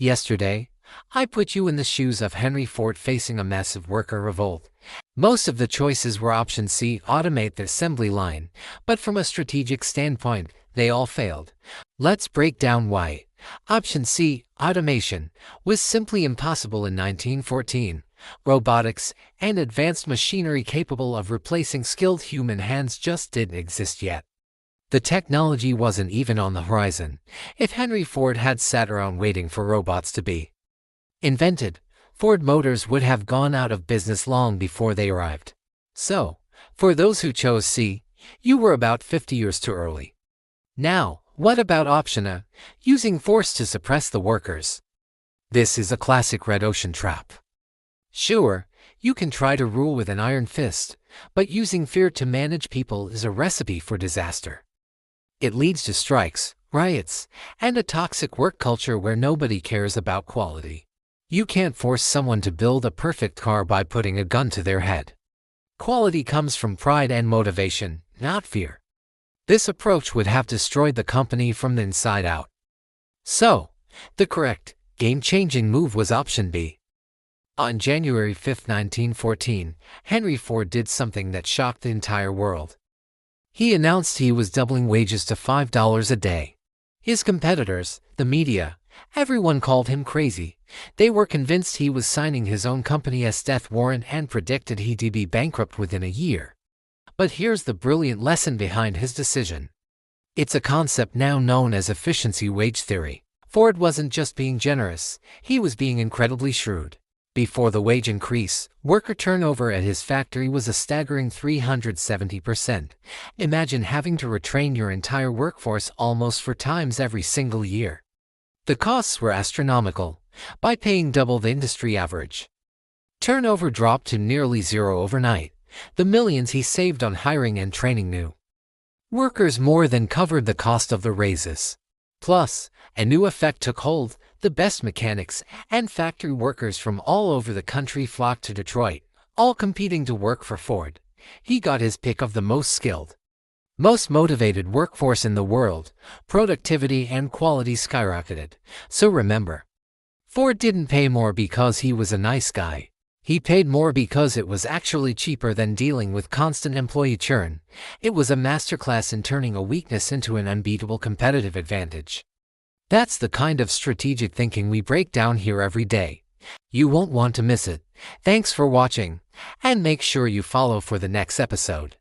Yesterday, I put you in the shoes of Henry Ford facing a massive worker revolt. Most of the choices were option C, automate the assembly line, but from a strategic standpoint, they all failed. Let's break down why. Option C, automation, was simply impossible in 1914. Robotics and advanced machinery capable of replacing skilled human hands just didn't exist yet. The technology wasn't even on the horizon. If Henry Ford had sat around waiting for robots to be invented, Ford Motors would have gone out of business long before they arrived. So, for those who chose C, you were about 50 years too early. Now, what about option A, using force to suppress the workers? This is a classic red ocean trap. Sure, you can try to rule with an iron fist, but using fear to manage people is a recipe for disaster. It leads to strikes, riots, and a toxic work culture where nobody cares about quality. You can't force someone to build a perfect car by putting a gun to their head. Quality comes from pride and motivation, not fear. This approach would have destroyed the company from the inside out. So, the correct, game-changing move was option B. On January 5, 1914, Henry Ford did something that shocked the entire world. He announced he was doubling wages to $5 a day. His competitors, the media, everyone called him crazy. They were convinced he was signing his own company as death warrant and predicted he'd be bankrupt within a year. But here's the brilliant lesson behind his decision. It's a concept now known as efficiency wage theory. Ford wasn't just being generous, he was being incredibly shrewd. Before the wage increase, worker turnover at his factory was a staggering 370%. Imagine having to retrain your entire workforce almost 4 times every single year. The costs were astronomical, by paying double the industry average. Turnover dropped to nearly zero overnight. The millions he saved on hiring and training new workers more than covered the cost of the raises. Plus, a new effect took hold. The best mechanics and factory workers from all over the country flocked to Detroit, all competing to work for Ford. He got his pick of the most skilled, most motivated workforce in the world. Productivity and quality skyrocketed. So remember, Ford didn't pay more because he was a nice guy. He paid more because it was actually cheaper than dealing with constant employee churn. It was a masterclass in turning a weakness into an unbeatable competitive advantage. That's the kind of strategic thinking we break down here every day. You won't want to miss it. Thanks for watching, and make sure you follow for the next episode.